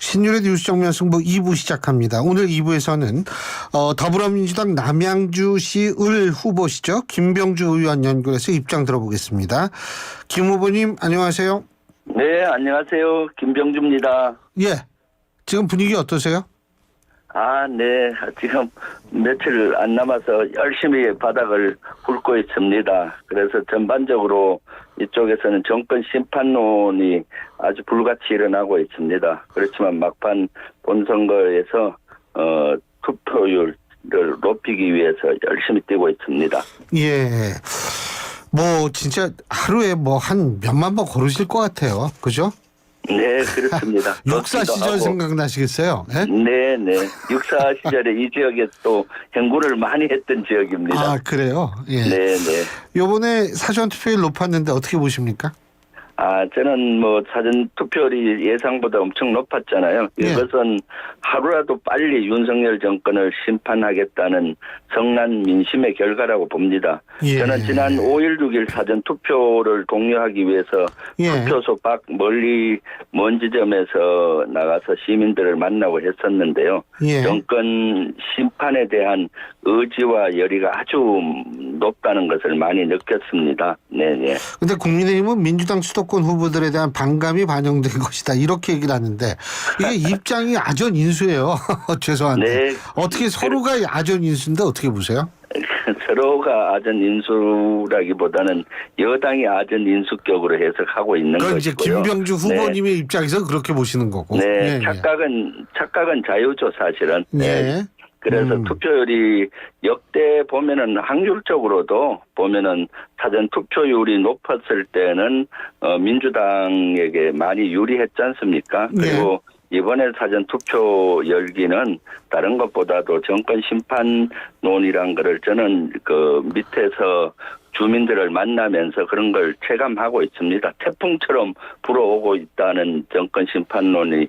신윤의 뉴스 정면 승부 2부 시작합니다. 오늘 2부에서는 더불어민주당 남양주시 을 후보시죠. 김병주 의원 연결해서 입장 들어보겠습니다. 김 후보님 안녕하세요. 네, 안녕하세요. 김병주입니다. 예, 지금 분위기 어떠세요? 네. 지금 며칠 안 남아서 열심히 바닥을 훑고 있습니다. 그래서 전반적으로 이쪽에서는 정권 심판론이 아주 불같이 일어나고 있습니다. 그렇지만 막판 본선거에서 투표율을 높이기 위해서 열심히 뛰고 있습니다. 예, 뭐 진짜 하루에 뭐 한 몇만 번 걸으실 것 같아요. 그죠? 네, 그렇습니다. 육사 시절 하고. 생각나시겠어요? 네? 네. 육사 시절에 이 지역에 또 행군을 많이 했던 지역입니다. 아, 그래요? 예. 네. 요번에 사전 투표율 높았는데 어떻게 보십니까? 저는 사전 투표율이 예상보다 엄청 높았잖아요. 예. 이것은 하루라도 빨리 윤석열 정권을 심판하겠다는 성난 민심의 결과라고 봅니다. 예. 저는 지난 5일, 6일 사전 투표를 독려하기 위해서 예. 투표소 밖 멀리 먼 지점에서 나가서 시민들을 만나고 했었는데요. 예. 정권 심판에 대한 의지와 열의가 아주 높다는 것을 많이 느꼈습니다. 네. 근데 국민의힘은 민주당 수도권 후보들에 대한 반감이 반영된 것이다. 이렇게 얘기를 하는데 이게 입장이 아전인수예요. 죄송한데. 네. 어떻게 서로가 아전인수인데 어떻게 보세요? 서로가 아전인수라기보다는 여당이 아전인수격으로 해석하고 있는 그건 이제 것이고요. 김병주 후보님의 입장에서 그렇게 보시는 거고. 네, 예, 착각은 자유죠, 사실은. 예. 그래서 투표율이 역대 보면은 확률적으로도 보면은 사전 투표율이 높았을 때는 민주당에게 많이 유리했지 않습니까? 그리고 이번에 사전 투표 열기는 다른 것보다도 정권 심판론이란 거를 저는 그 밑에서 주민들을 만나면서 그런 걸 체감하고 있습니다. 태풍처럼 불어오고 있다는 정권 심판론이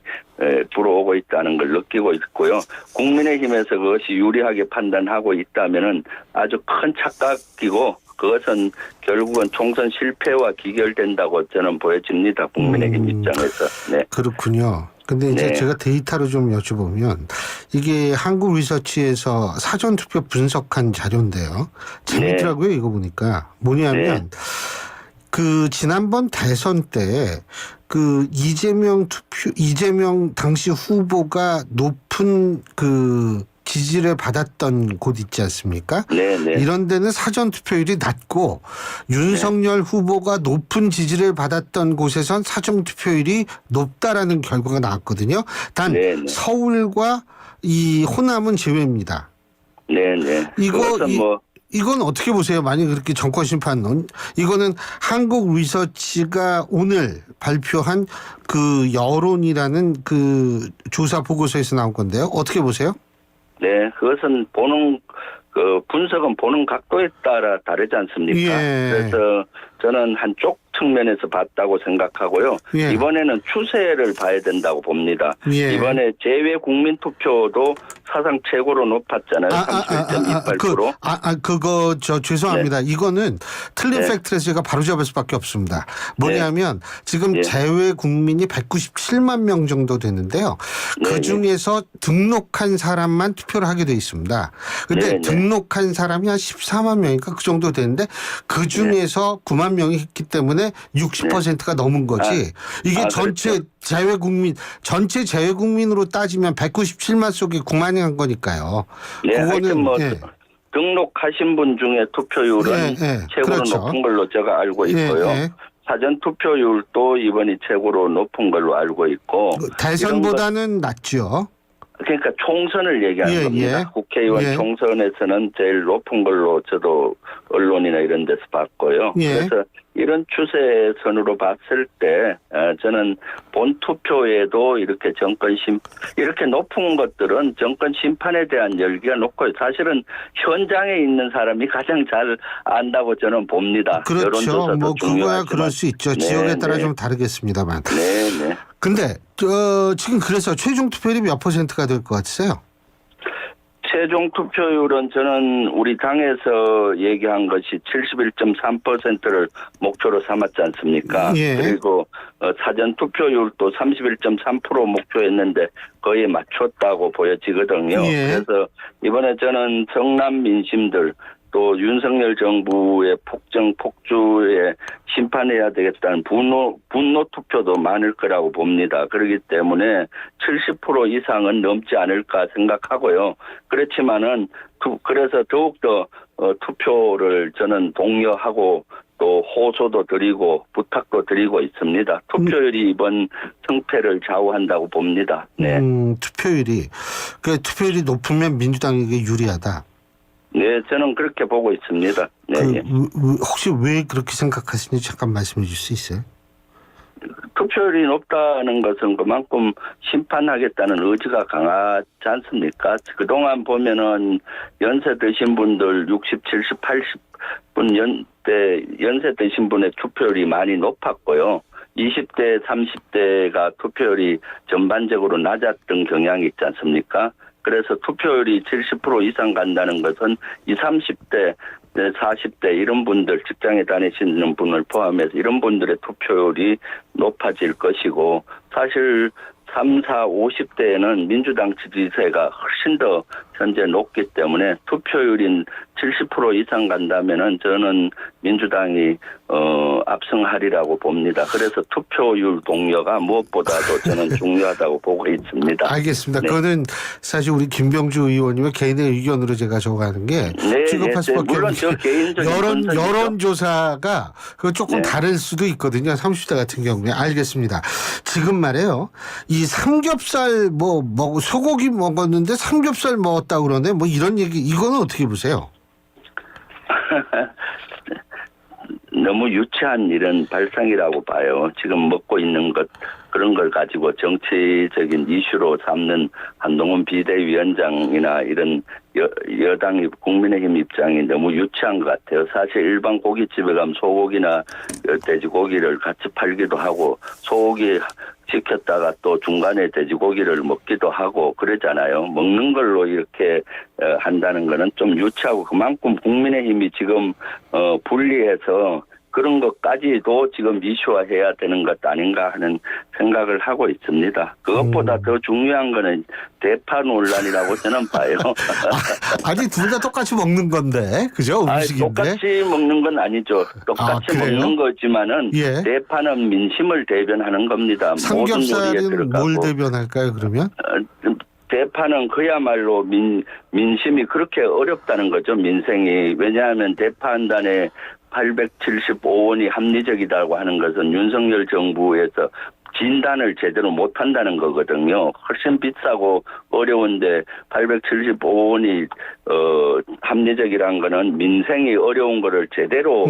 불어오고 있다는 걸 느끼고 있고요. 국민의힘에서 그것이 유리하게 판단하고 있다면은 아주 큰 착각이고 그것은 결국은 총선 실패와 기결된다고 저는 보여집니다. 국민의힘 입장에서. 네. 그렇군요. 근데 이제 네. 제가 데이터로 좀 여쭤보면 이게 한국 리서치에서 사전 투표 분석한 자료인데요. 재밌더라고요. 이거 보니까 뭐냐면 그 지난번 대선 때 그 이재명 당시 후보가 높은 그 지지를 받았던 곳 있지 않습니까? 네. 이런 데는 사전 투표율이 낮고 윤석열 후보가 높은 지지를 받았던 곳에선 사전 투표율이 높다라는 결과가 나왔거든요. 단 서울과 이 호남은 제외입니다. 네. 이건 어떻게 보세요? 만약 그렇게 정권 심판론 이거는 한국 리서치가 오늘 발표한 그 여론이라는 그 조사 보고서에서 나온 건데요. 어떻게 보세요? 네, 그것은 분석은 보는 각도에 따라 다르지 않습니까? 예. 그래서 저는 한쪽 측면에서 봤다고 생각하고요. 예. 이번에는 추세를 봐야 된다고 봅니다. 예. 이번에 제외 국민 투표도 사상 최고로 높았잖아요. 31.28%. 그거 죄송합니다. 이거는 틀린 팩트라서 제가 바로잡을 수밖에 없습니다. 뭐냐면 지금 제외 국민이 197만 명 정도 되는데요. 그 중에서 등록한 사람만 투표를 하게 돼 있습니다. 근데 등록한 사람이 한 14만 명인가 그 정도 되는데 그 중에서 9만 명이 했기 때문에 60%가 넘은 거지. 이게 전체 전체 제외 국민으로 따지면 197만 속에 9만이 한 거니까요. 네, 하여튼 등록하신 분 중에 투표율은 최고로 높은 걸로 제가 알고 있고요. 사전 투표율도 이번이 최고로 높은 걸로 알고 있고. 대선보다는 낮죠. 그러니까 총선을 얘기하는 겁니다. 국회의원 총선에서는 제일 높은 걸로 저도 언론이나 이런 데서 봤고요. 그래서 이런 추세선으로 봤을 때 저는 본 투표에도 이렇게 이렇게 높은 것들은 정권 심판에 대한 열기가 높고요. 사실은 현장에 있는 사람이 가장 잘 안다고 저는 봅니다. 그렇죠. 여론조사도 그거야 중요하지만. 그럴 수 있죠. 지역에 따라 좀 다르겠습니다만. 네. 근데 지금 그래서 최종 투표율이 몇 %가 될 것 같으세요? 최종 투표율은 저는 우리 당에서 얘기한 것이 71.3%를 목표로 삼았지 않습니까? 예. 그리고 사전 투표율도 31.3% 목표였는데 거의 맞췄다고 보여지거든요. 예. 그래서 이번에 저는 성남 민심들 또 윤석열 정부의 폭정 폭주에 심판해야 되겠다는 분노 투표도 많을 거라고 봅니다. 그렇기 때문에 70% 이상은 넘지 않을까 생각하고요. 그렇지만은 그래서 더욱더 투표를 저는 독려하고 또 호소도 드리고 부탁도 드리고 있습니다. 투표율이 이번 승패를 좌우한다고 봅니다. 네. 투표율이 높으면 민주당에게 유리하다. 네, 저는 그렇게 보고 있습니다. 네. 예. 혹시 왜 그렇게 생각하시는지 잠깐 말씀해 줄 수 있어요? 투표율이 높다는 것은 그만큼 심판하겠다는 의지가 강하지 않습니까? 그동안 보면은 연세 드신 분들 60, 70, 80분 연세 드신 분의 투표율이 많이 높았고요. 20대, 30대가 투표율이 전반적으로 낮았던 경향이 있지 않습니까? 그래서 투표율이 70% 이상 간다는 것은 20, 30대, 40대 이런 분들 직장에 다니시는 분을 포함해서 이런 분들의 투표율이 높아질 것이고 사실 3, 4, 50대에는 민주당 지지세가 훨씬 더 현재 높기 때문에 투표율인 70% 이상 간다면은 저는 민주당이 압승하리라고 봅니다. 그래서 투표율 동료가 무엇보다도 저는 중요하다고 보고 있습니다. 알겠습니다. 네. 그거는 사실 우리 김병주 의원님의 개인의 의견으로 제가 적어가는 게 취급할 수밖에 물론 저 개인적인 여론조사가 그 조금 네. 다를 수도 있거든요. 30대 같은 경우에. 알겠습니다. 지금 말이에요. 이 삼겹살 소고기 먹었는데 삼겹살 먹었다 그러네. 뭐 이런 얘기 이거는 어떻게 보세요? 너무 유치한 이런 발상이라고 봐요. 지금 먹고 있는 것 그런 걸 가지고 정치적인 이슈로 삼는 한동훈 비대위원장이나 이런 여당이 국민의힘 입장이 너무 유치한 것 같아요. 사실 일반 고깃집에 가면 소고기나 돼지고기를 같이 팔기도 하고 소고기 시켰다가 또 중간에 돼지고기를 먹기도 하고 그러잖아요. 먹는 걸로 이렇게 한다는 거는 좀 유치하고 그만큼 국민의힘이 지금 분리해서 그런 것까지도 지금 이슈화해야 되는 것 아닌가 하는 생각을 하고 있습니다. 그것보다 더 중요한 거는 대파 논란이라고 저는 봐요. 아니 둘 다 똑같이 먹는 건데 그죠? 음식인데. 똑같이 먹는 건 아니죠. 똑같이 먹는 거지만은 예. 대파는 민심을 대변하는 겁니다. 모든 요리에 삼겹살은 들어가고. 뭘 대변할까요 그러면? 대파는 그야말로 민심이 그렇게 어렵다는 거죠. 민생이. 왜냐하면 대파 한 단에 875원이 합리적이라고 하는 것은 윤석열 정부에서 진단을 제대로 못한다는 거거든요. 훨씬 비싸고 어려운데 875원이 합리적이란 거는 민생이 어려운 거를 제대로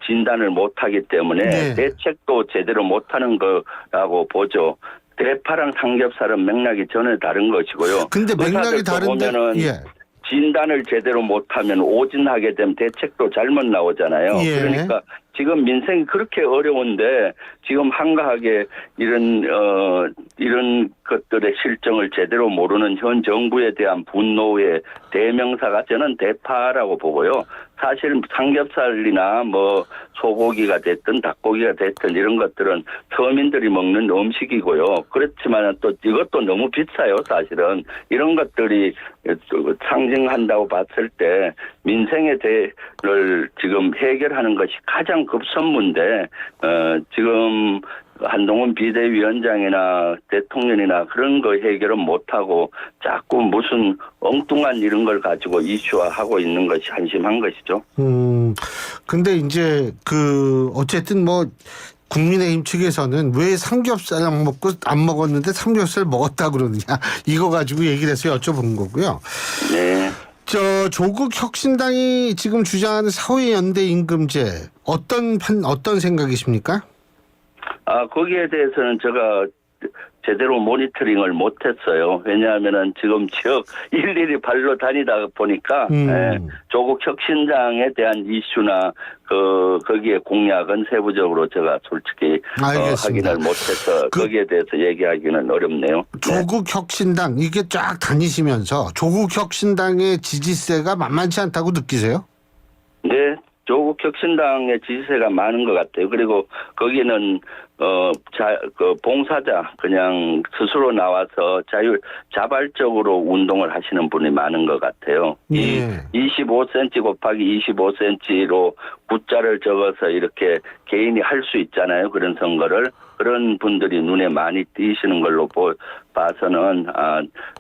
진단을 못하기 때문에 네. 대책도 제대로 못하는 거라고 보죠. 대파랑 삼겹살은 맥락이 전혀 다른 것이고요. 근데 맥락이 다른데 진단을 제대로 못하면 오진하게 되면 대책도 잘못 나오잖아요. 예. 그러니까 지금 민생이 그렇게 어려운데 지금 한가하게 이런 것들의 실정을 제대로 모르는 현 정부에 대한 분노의 대명사가 저는 대파라고 보고요. 사실 삼겹살이나 소고기가 됐든 닭고기가 됐든 이런 것들은 서민들이 먹는 음식이고요. 그렇지만 또 이것도 너무 비싸요. 사실은 이런 것들이 상징한다고 봤을 때 민생의 대를 지금 해결하는 것이 가장 급선무인데 지금 한동훈 비대위원장이나 대통령이나 그런 거 해결은 못하고 자꾸 무슨 엉뚱한 이런 걸 가지고 이슈화하고 있는 것이 한심한 것이죠. 근데 이제 어쨌든 국민의힘 측에서는 왜 삼겹살 안 먹었는데 삼겹살 먹었다 그러느냐 이거 가지고 얘기를 해서 여쭤본 거고요. 네. 조국 혁신당이 지금 주장하는 사회연대 임금제 어떤 생각이십니까? 거기에 대해서는 제대로 모니터링을 못했어요. 왜냐하면은 지금 지역 일일이 발로 다니다 보니까 조국 혁신당에 대한 이슈나 거기에 공약은 세부적으로 제가 솔직히 확인을 못해서 거기에 대해서 얘기하기는 어렵네요. 조국 혁신당 이게 쫙 다니시면서 조국 혁신당의 지지세가 만만치 않다고 느끼세요? 네. 조국 혁신당의 지지세가 많은 것 같아요. 그리고 거기는 봉사자 그냥 스스로 나와서 자발적으로 운동을 하시는 분이 많은 것 같아요. 예. 25cm 곱하기 25cm로 구자를 적어서 이렇게 개인이 할 수 있잖아요. 그런 선거를. 그런 분들이 눈에 많이 띄시는 걸로 봐서는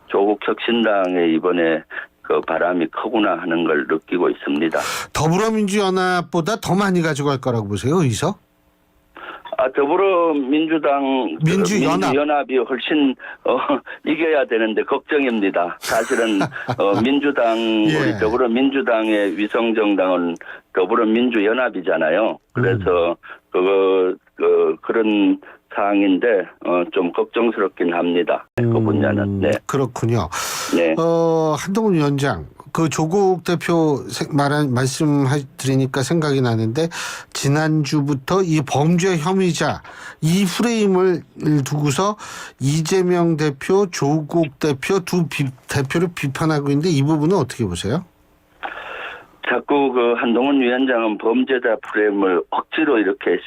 조국 혁신당의 이번에 그 바람이 크구나 하는 걸 느끼고 있습니다. 더불어민주연합보다 더 많이 가져갈 거라고 보세요, 의석? 민주연합이 훨씬 이겨야 되는데 걱정입니다. 사실은 민주당 예. 우리 더불어민주당의 위성정당은 더불어민주연합이잖아요. 그래서 그런 사항인데 좀 걱정스럽긴 합니다. 그 분야는. 네. 그렇군요. 네. 한동훈 위원장, 그 조국 대표 말씀 드리니까 생각이 나는데 지난주부터 이 범죄 혐의자 이 프레임을 두고서 이재명 대표, 조국 대표 두 대표를 비판하고 있는데 이 부분은 어떻게 보세요? 자꾸 한동훈 위원장은 범죄자 프레임을 억지로 이렇게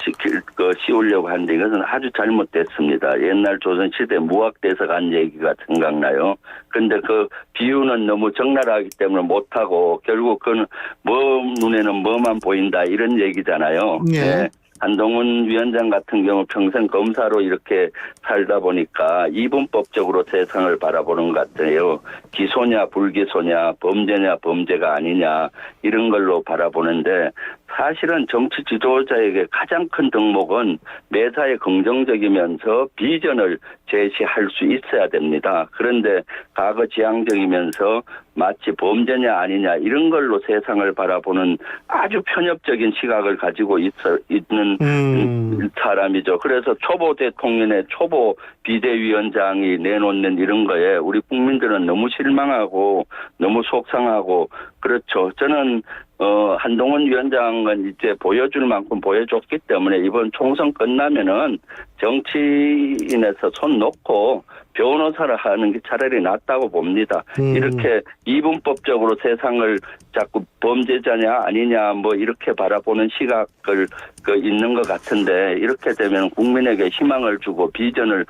씌우려고 하는데 이것은 아주 잘못됐습니다. 옛날 조선시대 무학대에서 간 얘기가 생각나요. 그런데 그 비유는 너무 적나라하기 때문에 못하고 결국 그건 눈에는 뭐만 보인다 이런 얘기잖아요. 예. 네. 한동훈 위원장 같은 경우 평생 검사로 이렇게 살다 보니까 이분법적으로 세상을 바라보는 것 같아요. 기소냐 불기소냐 범죄냐 범죄가 아니냐 이런 걸로 바라보는데 사실은 정치 지도자에게 가장 큰 덕목은 매사에 긍정적이면서 비전을 제시할 수 있어야 됩니다. 그런데 과거 지향적이면서 마치 범죄냐 아니냐 이런 걸로 세상을 바라보는 아주 편협적인 시각을 가지고 있는 사람이죠. 그래서 초보 대통령의 초보 비대위원장이 내놓는 이런 거에 우리 국민들은 너무 실망하고 너무 속상하고 그렇죠. 저는 한동훈 위원장은 이제 보여줄 만큼 보여줬기 때문에 이번 총선 끝나면은 정치인에서 손 놓고 변호사를 하는 게 차라리 낫다고 봅니다. 이렇게 이분법적으로 세상을 자꾸 범죄자냐 아니냐 뭐 이렇게 바라보는 시각을 있는 것 같은데 이렇게 되면 국민에게 희망을 주고 비전을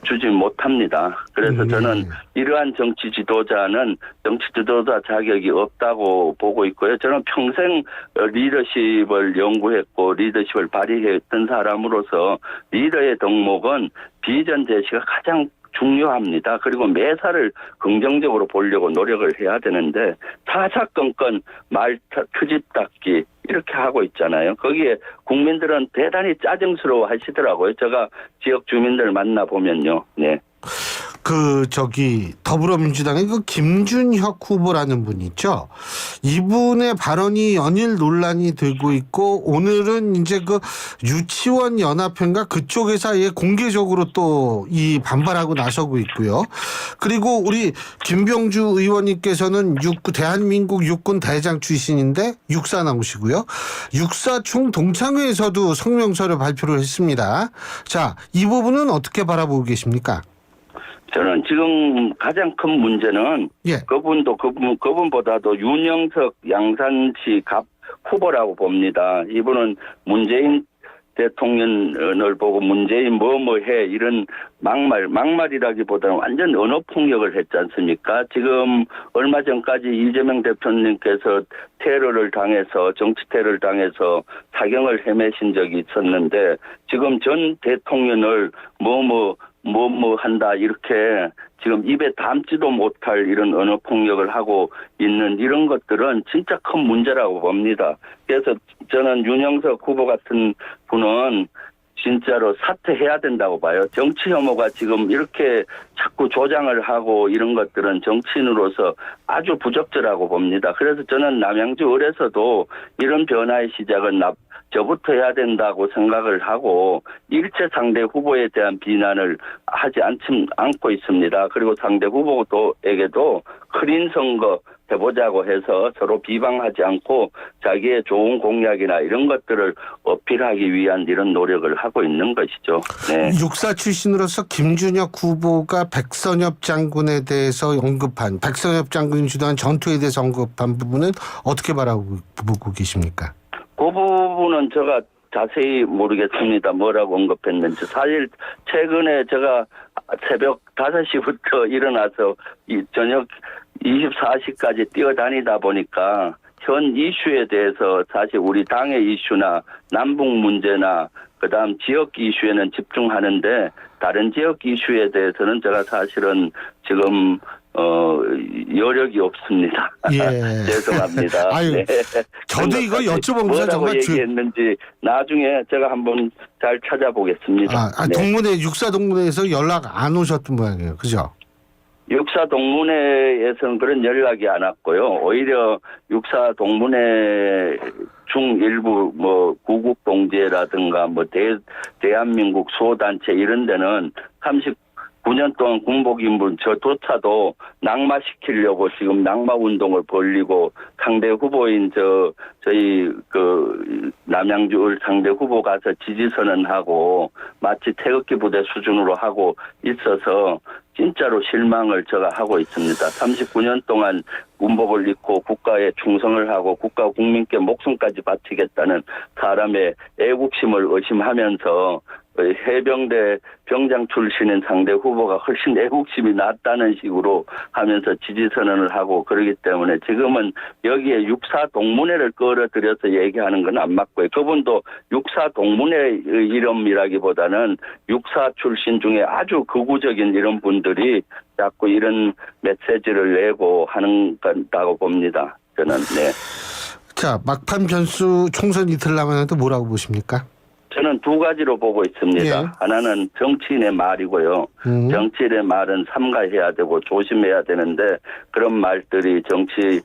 주지 못합니다. 그래서 저는 이러한 정치 지도자는 정치 지도자 자격이 없다고 보고 있고요. 저는 평생 리더십을 연구했고 리더십을 발휘했던 사람으로서 리더의 덕목은 비전 제시가 가장 중요합니다. 그리고 매사를 긍정적으로 보려고 노력을 해야 되는데 사사건건 말 트집 닦기 이렇게 하고 있잖아요. 거기에 국민들은 대단히 짜증스러워 하시더라고요. 제가 지역 주민들 만나보면요. 네. 더불어민주당의 김준혁 후보라는 분 있죠. 이분의 발언이 연일 논란이 되고 있고 오늘은 이제 유치원 연합회인가 그쪽에서 아예 공개적으로 또 이 반발하고 나서고 있고요. 그리고 우리 김병주 의원님께서는 대한민국 육군 대장 출신인데 육사 나오시고요. 육사총 동창회에서도 성명서를 발표를 했습니다. 자, 이 부분은 어떻게 바라보고 계십니까? 저는 지금 가장 큰 문제는 그분보다도 윤영석 양산시 갑 후보라고 봅니다. 이분은 문재인 대통령을 보고 문재인 뭐해 이런 막말이라기보다는 완전 언어 폭력을 했지 않습니까? 지금 얼마 전까지 이재명 대표님께서 정치 테러를 당해서 사경을 헤매신 적이 있었는데 지금 전 대통령을 한다 이렇게 지금 입에 담지도 못할 이런 언어 폭력을 하고 있는 이런 것들은 진짜 큰 문제라고 봅니다. 그래서 저는 윤영석 후보 같은 분은 진짜로 사퇴해야 된다고 봐요. 정치 혐오가 지금 이렇게 자꾸 조장을 하고 이런 것들은 정치인으로서 아주 부적절하고 봅니다. 그래서 저는 남양주 을에서도 이런 변화의 시작은 저부터 해야 된다고 생각을 하고 일체 상대 후보에 대한 비난을 하지 않고 있습니다. 그리고 상대 후보에게도 클린 선거 해보자고 해서 서로 비방하지 않고 자기의 좋은 공약이나 이런 것들을 어필하기 위한 이런 노력을 하고 있는 것이죠. 네. 육사 출신으로서 김준혁 후보가 백선엽 장군에 대해서 언급한, 백선엽 장군이 주도한 전투에 대해서 언급한 부분은 어떻게 바라보고 계십니까? 그 부분은 제가 자세히 모르겠습니다. 뭐라고 언급했는지. 사실 최근에 제가 새벽 5시부터 일어나서 저녁 24시까지 뛰어다니다 보니까 현 이슈에 대해서 사실 우리 당의 이슈나 남북 문제나 그다음 지역 이슈에는 집중하는데 다른 지역 이슈에 대해서는 제가 사실은 지금 여력이 없습니다. 예. 죄송합니다. 아유, 네. 저도 이거 여쭤보면서 뭐라고 정말 얘기했는지 나중에 제가 한번 잘 찾아보겠습니다. 네. 동문회, 육사 동문회에서 연락 안 오셨던 모양이에요. 그죠? 육사 동문회에서는 그런 연락이 안 왔고요. 오히려 육사 동문회 중 일부 뭐 구국 동지회라든가 뭐 대한민국 수호단체 이런 데는 39년 동안 군복인분 저조차도 낙마시키려고 지금 낙마 운동을 벌리고 상대 후보인 저희 남양주 을 상대 후보 가서 지지선언하고 마치 태극기 부대 수준으로 하고 있어서 진짜로 실망을 제가 하고 있습니다. 39년 동안 군복을 입고 국가에 충성을 하고 국가 국민께 목숨까지 바치겠다는 사람의 애국심을 의심하면서 해병대 병장 출신인 상대 후보가 훨씬 애국심이 낮다는 식으로 하면서 지지선언을 하고 그러기 때문에 지금은 여기에 육사 동문회를 끌어들여서 얘기하는 건 안 맞고요. 그분도 육사 동문회 이름이라기보다는 육사 출신 중에 아주 극우적인 이런 분들이 자꾸 이런 메시지를 내고 하는 거다고 봅니다. 저는. 네. 자, 막판 변수 총선 이틀 남았는데 뭐라고 보십니까? 저는 두 가지로 보고 있습니다. 예. 하나는 정치인의 말이고요. 정치인의 말은 삼가해야 되고 조심해야 되는데 그런 말들이 정치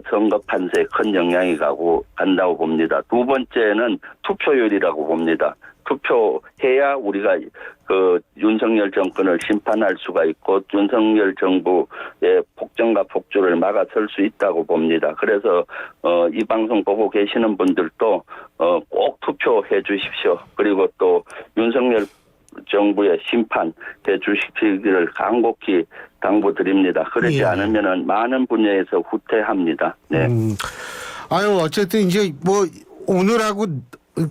선거 판세에 큰 영향이 간다고 봅니다. 두 번째는 투표율이라고 봅니다. 투표해야 우리가 윤석열 정권을 심판할 수가 있고 윤석열 정부의 폭정과 폭주를 막아설 수 있다고 봅니다. 그래서 이 방송 보고 계시는 분들도 꼭 투표해 주십시오. 그리고 또 윤석열 정부의 심판해 주시기를 간곡히 당부드립니다. 그러지 예. 않으면은 많은 분야에서 후퇴합니다. 네. 아유, 어쨌든 이제 뭐 오늘하고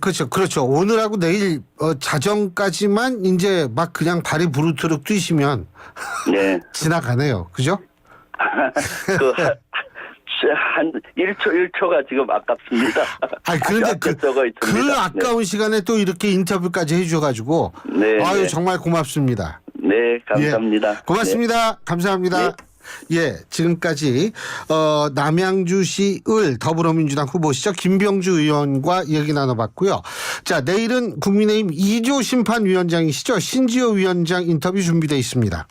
그렇죠. 오늘하고 내일 자정까지만 이제 막 그냥 발이 부르트륵 뛰시면 네. 지나가네요. 그죠? 한 1초가 지금 아깝습니다. 그런데 그 아까운 시간에 또 이렇게 인터뷰까지 해주셔가지고 네. 아유, 네. 정말 고맙습니다. 네, 감사합니다. 예, 고맙습니다. 네. 감사합니다. 네. 예, 지금까지 남양주시 을 더불어민주당 후보시죠, 김병주 의원과 얘기 나눠봤고요. 자, 내일은 국민의힘 2조 심판위원장이시죠, 신지호 위원장 인터뷰 준비되어 있습니다.